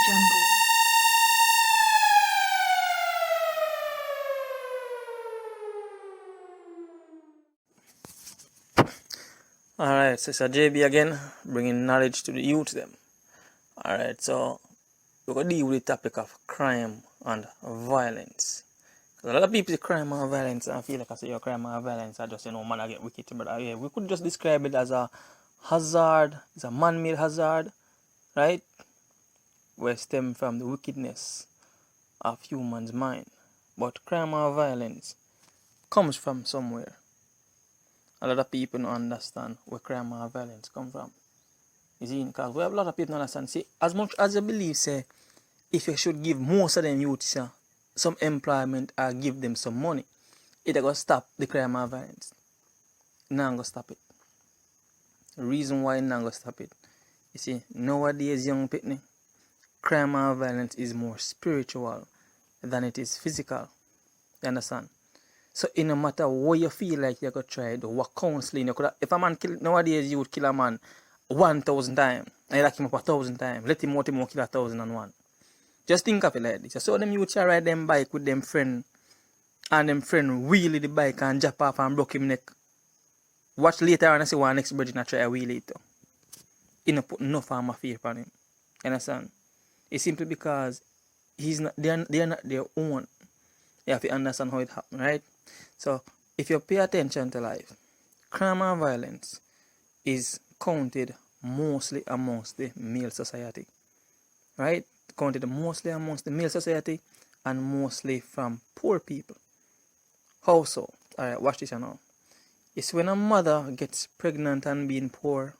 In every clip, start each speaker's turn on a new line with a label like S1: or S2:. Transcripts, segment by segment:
S1: jungle.
S2: Alright, so it's a JB again, bringing knowledge to the youth them. Alright, so we're going to deal with the topic of crime and violence. A lot of people say crime and violence, and I feel like I say your crime and violence, I just, man, I get wicked. But yeah, we could just describe it as a hazard, it's a man-made hazard, right? Where stem from the wickedness of human's mind. But crime and violence comes from somewhere. A lot of people don't understand where crime and violence come from. You see, because we have a lot of people don't understand. See, as much as you believe, say, if you should give most of them youths some employment or give them some money, it's going to stop the crime and violence. It's not going to stop it. The reason why it's not going to stop it, you see, nowadays, young people, crime and violence is more spiritual than it is physical. You understand? So it no matter what you feel like you could try to what counseling you could have, if a man kill nowadays you would kill a man 1,000 times and you lock him up 1,000 kill 1,001. Just think of it like this. So them youths ride them bike with them friend and them friend wheelie the bike and jump off and broke him neck. Watch later on and see one next bridge and try a wheelie it. He no put no form of fear upon him. You understand? It's simply because they are not their own. You have to understand how it happened, right? So, if you pay attention to life, crime and violence is counted mostly amongst the male society, right? Counted mostly amongst the male society and mostly from poor people. How so? Alright, watch this now. It's when a mother gets pregnant and being poor,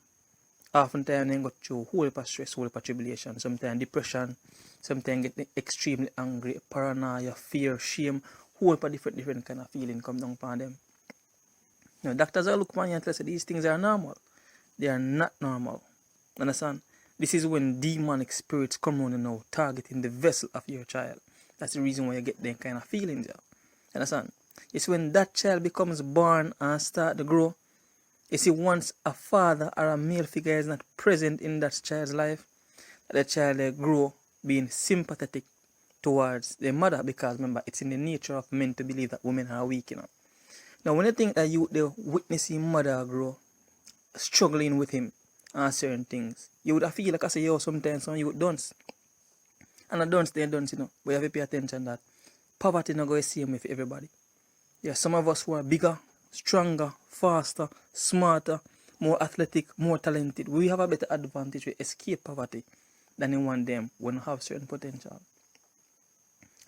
S2: oftentimes they go through a whole heap of stress, whole heap of tribulation, sometimes depression, sometimes get extremely angry, paranoia, fear, shame, whole heap of different kind of feeling come down upon them. Now, doctors are looking at you and tell us these things are normal. They are not normal. Understand? This is when demonic spirits come on and now targeting the vessel of your child. That's the reason why you get them kind of feelings. Yeah. Understand? It's when that child becomes born and start to grow. You see, once a father or a male figure is not present in that child's life, the child will grow being sympathetic towards their mother, because remember, it's in the nature of men to believe that women are weak, Now, when you think that the witnessing mother grow, struggling with him on certain things, you would feel like I say, yo, sometimes some youth dunce. And a dunce, they dunce, But you have to pay attention that poverty not going to same with everybody. Yeah, some of us who are bigger, stronger, faster, smarter, more athletic, more talented, we have a better advantage to escape poverty than anyone them when have certain potential.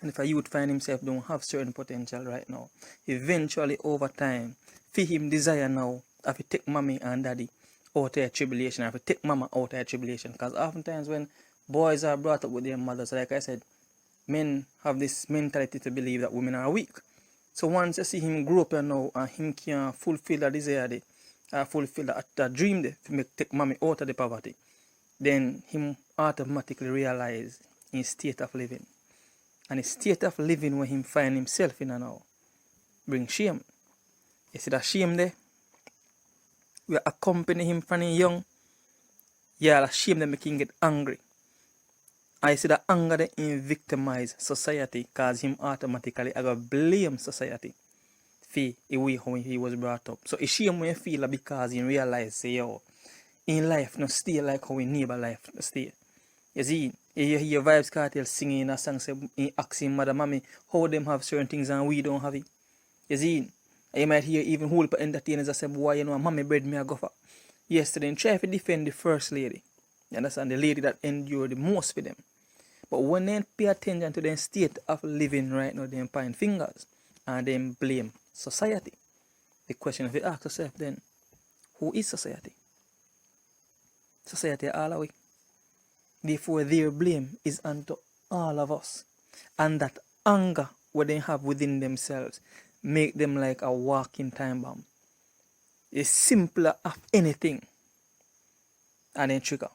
S2: And if a youth find himself don't have certain potential right now, eventually over time, for him desire now, have to take mommy and daddy out of a tribulation, have to take mama out of a tribulation. Because oftentimes when boys are brought up with their mothers, like I said, men have this mentality to believe that women are weak. So once you see him grow up now and him can fulfill that desire, fulfill that dream to take mommy out of the poverty, then him automatically realize his state of living. And his state of living where him find himself in now bring shame. You see that shame there? We accompany him from young. Yeah, that shame that make him get angry. I see that anger that him victimize society, cause him automatically blame society for the way how he was brought up. So it's shame when you feel because he realize say yo, in life no stay like how in neighbor life no stay. You see, you hear Vibes Cartel singing a song, say, asking mother, mommy, how them have certain things and we don't have it. You see, and you might hear even whole entertainers that say, boy, mommy bred me a go for. Yesterday, and try to defend the first lady. You understand? The lady that endured the most for them. But when they pay attention to their state of living right now, they point fingers and then blame society. The question if you ask yourself then, who is society? Society all away. Therefore, their blame is unto all of us. And that anger what they have within themselves make them like a walking time bomb. It's simpler of anything and then trigger.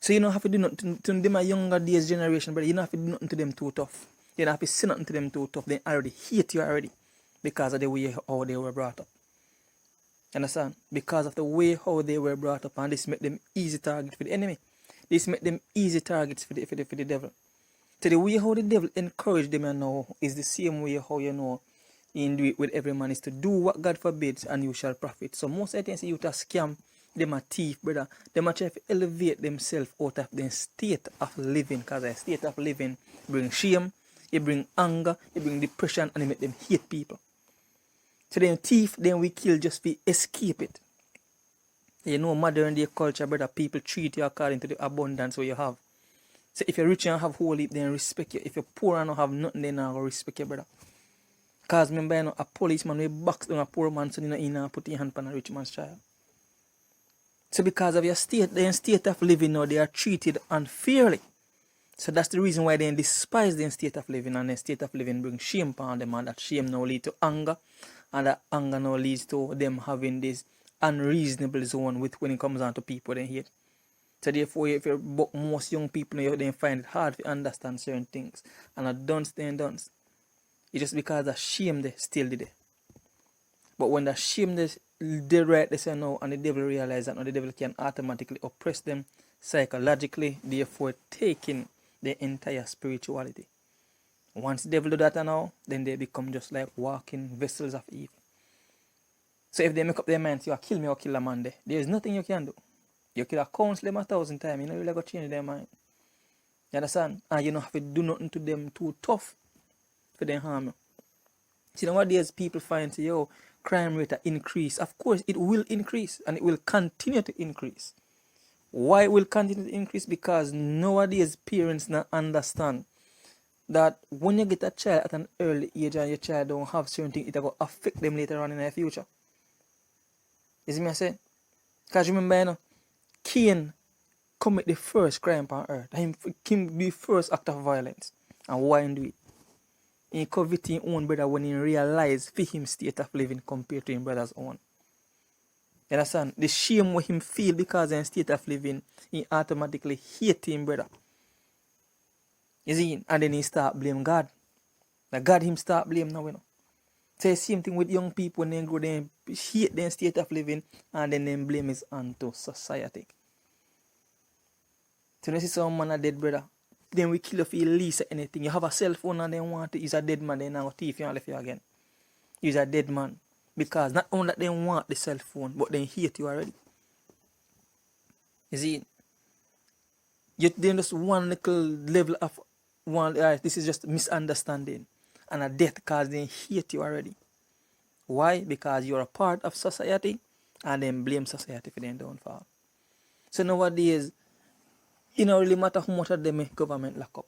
S2: So you don't have to do nothing to them a younger days generation, but you don't have to do nothing to them too tough. You don't have to say nothing to them too tough. They already hate you already because of the way how they were brought up. Understand? Because of the way how they were brought up, and this make them easy target for the enemy. This make them easy targets for the devil. So the way how the devil encourage them now is the same way how in do it with every man is to do what God forbids and you shall profit. So most of the times you to scam, them a thief, brother. Them a try to elevate themselves out of their state of living, because a state of living bring shame, it bring anger, it bring depression, and it make them hate people. So then thief, then we kill just to escape it. You know, modern day culture, brother, people treat you according to the abundance what you have. So if you're rich and have whole heap, then respect you. If you're poor and don't have nothing, then I will respect you, brother. Because remember, you know, a policeman will box down a poor man, so you know, put your hand on a rich man's child. So because of your state of living now, they are treated unfairly. So that's the reason why they despise their state of living, and their state of living brings shame upon them, and that shame now leads to anger, and that anger now leads to them having this unreasonable zone with when it comes down to people they hate. So therefore, if most young people, they find it hard to understand certain things, and a dunce then dunce. It's just because the shame they still did it. But when the shame they right, they say no, and the devil realize that now the devil can automatically oppress them psychologically, therefore taking their entire spirituality. Once the devil do that now, then they become just like walking vessels of evil. So if they make up their minds, you kill me or kill a man there is nothing you can do. You could have counsel them 1,000 times, you know, you really got to change their mind. You understand? And you don't have to do nothing to them too tough for them harm you. See, nowadays people find, yo, crime rate increase. Of course, it will increase, and it will continue to increase. Why it will continue to increase? Because nowadays parents not understand that when you get a child at an early age and your child don't have certain things, it will affect them later on in their future. You see me I say? Because remember, you know, Cain commit the first crime on earth. Him the first act of violence. And why do it? He covet his own brother when he realized for him state of living compared to his brother's own. You understand? The shame what him feel because of his state of living, he automatically hate him brother. You see? And then he start blame God. The God him start blame now, you know. So the same thing with young people when they grow, they hate their state of living and then they blame is onto society. So you see some man a dead brother, then we kill you for your lease or anything. You have a cell phone and they want to use a dead man, then now thief you and left you again. Use a dead man. Because not only that they want the cell phone, but they hate you already. You see, then just one little level of one, this is just misunderstanding. And a death because they hate you already. Why? Because you're a part of society and then blame society for their downfall. So nowadays, it don't really matter how much of them government lock up.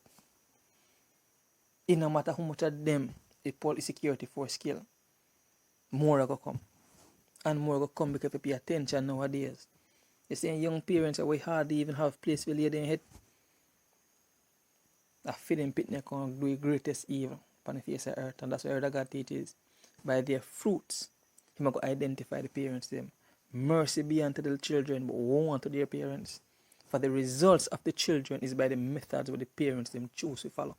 S2: It no matter how much of them the police security force kill. More are going to come. And more are going to come because people pay attention nowadays. You see, young parents are way hard to even have place to lay their head. A feeding pit they can do the greatest evil upon the face of earth. And that's why God teaches. By their fruits, He might go identify the parents them. Mercy be unto the children, but woe unto their parents. For the results of the children is by the methods of the parents them choose to follow.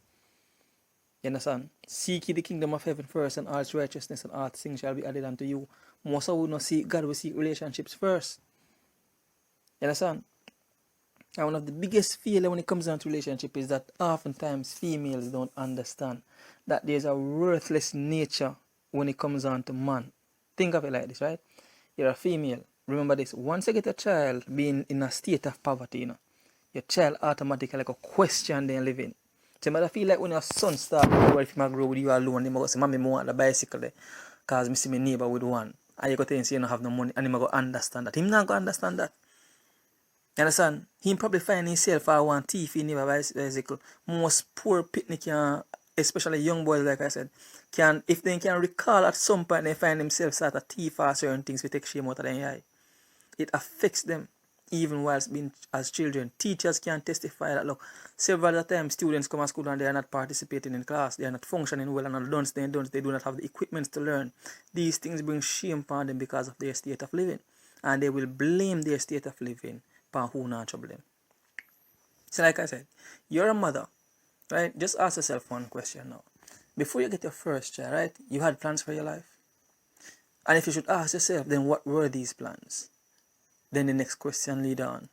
S2: You understand? Seek ye the kingdom of heaven first, and all its righteousness and all things shall be added unto you. Most of us not seek God, we seek relationships first. You understand? And one of the biggest failure when it comes down to relationship is that oftentimes females don't understand that there's a worthless nature when it comes down to man. Think of it like this, right? You're a female. Remember this. Once you get a child being in a state of poverty, you know, your child automatically like a question they live in. So I feel like when your son starts to if you grow with you alone, you say, Mommy, I want a bicycle there. Because I see my neighbor with one. And you go tell him, say, you don't have no money. And he go understand that. Him not going to understand that. You understand? He probably find himself a one thief in a bicycle. Most poor picnic can, especially young boys, like I said, can, if they can recall at some point they find themselves at a thief or certain things, we take shame out of their eye. It affects them even whilst being as children. Teachers can testify that, look, several times students come to school and they are not participating in class, they are not functioning well, and they do not have the equipment to learn. These things bring shame upon them because of their state of living. And they will blame their state of living upon who not trouble them. So like I said, you're a mother, right? Just ask yourself one question now. Before you get your first child, right, you had plans for your life? And if you should ask yourself, then what were these plans? Then the next question lead on.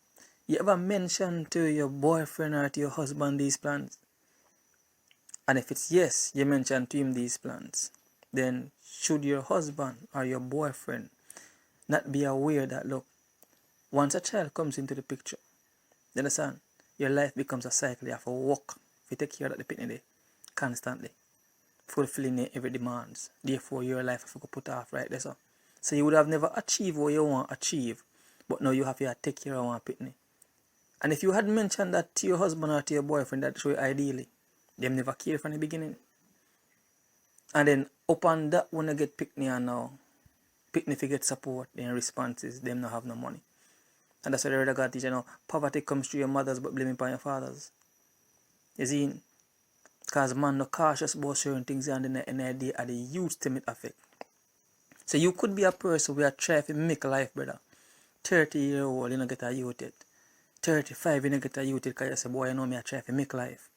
S2: You ever mention to your boyfriend or to your husband these plans? And if it's yes, you mention to him these plans, then should your husband or your boyfriend not be aware that, look, once a child comes into the picture, you understand, your life becomes a cycle. You have to work, if you take care of the pitney day, constantly, fulfilling every demands. Therefore, your life have to put off right there. So you would have never achieved what you want to achieve, but now you have to take care of one pitney. And if you had mentioned that to your husband or to your boyfriend, that show you ideally, them never care from the beginning. And then upon that, when you get pitney and now, pitney if you get support, then responses, them not have no money. And that's why the other God teach, poverty comes through your mothers but blaming upon your fathers. You see? Because man no cautious about certain things and then the idea of the youth to it affect. So you could be a person who are trying to make life better. 30-year-old, you don't get a youth yet. 35, you don't get a youth yet because you say, boy, me I try to make life.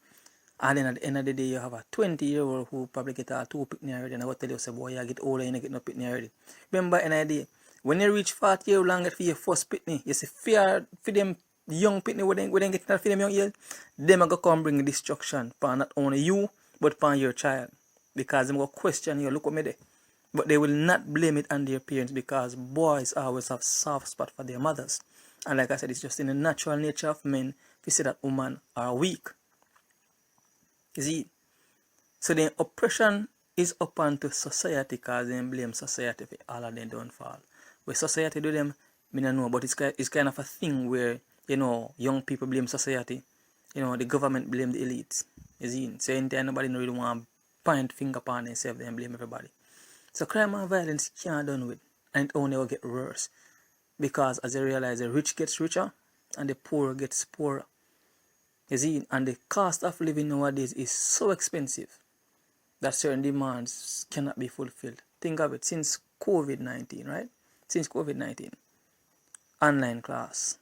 S2: And then at the end of the day, you have a 20-year-old who probably get a 2 pitney already. And I will tell you, say, boy, you get older, you don't get no pitney already. Remember, in the day, when you reach 40 years old and get for your first pitney, you see fear for them young pitney when they get that for them young years, them are going to come bring destruction for not only you, but for your child. Because they will question you, look at me there. But they will not blame it on their parents because boys always have soft spot for their mothers. And like I said, it's just in the natural nature of men to say that women are weak. You see? So the oppression is upon to society because they blame society for all of them downfall. Where society do them, I don't know, but it's kind of a thing where, young people blame society. The government blame the elites. You see? So anytime nobody really want to point finger upon themselves, they blame everybody. So crime and violence can't done with, and it only will get worse. Because as they realize, the rich gets richer and the poor gets poorer. You see, and the cost of living nowadays is so expensive that certain demands cannot be fulfilled. Think of it, since COVID-19, right? Since COVID-19, online class.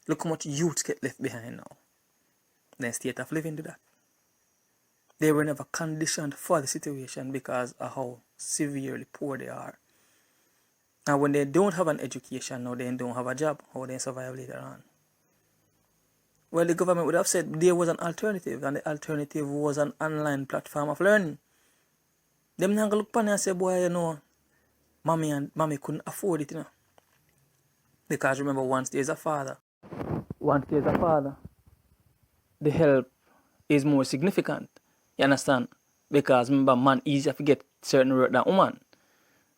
S2: Look how much youth get left behind now. Then state of living to that. They were never conditioned for the situation because of how severely poor they are. And when they don't have an education, now they don't have a job, how they survive later on? Well, the government would have said there was an alternative, and the alternative was an online platform of learning. Them not gonna look upon and say, boy, mommy couldn't afford it, Because remember, once there's a father, the help is more significant. You understand? Because remember, man easier to get certain work than woman.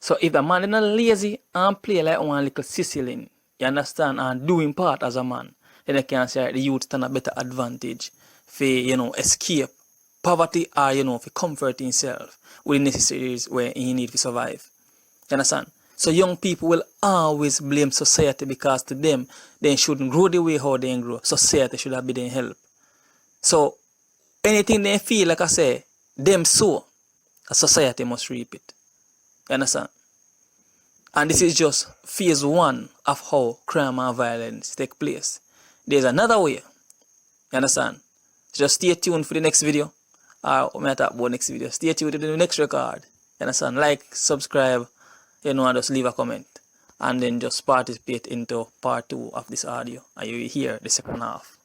S2: So if the man is not lazy and play like one little Sicilian, you understand, and doing part as a man, then I can say the youth stand a better advantage for, escape poverty or, for comfort himself with the necessaries where he need to survive. You understand? So young people will always blame society because to them, they shouldn't grow the way how they grow. Society should have been their help. So anything they feel, like I say, them sow, a society must reap it. You understand? And this is just phase 1 of how crime and violence take place. There's another way. You understand? Just stay tuned for the next video. Or we might talk about next video. Stay tuned to the next record. You understand? Like, subscribe, and just leave a comment. And then just participate into part 2 of this audio. And you will hear the second half.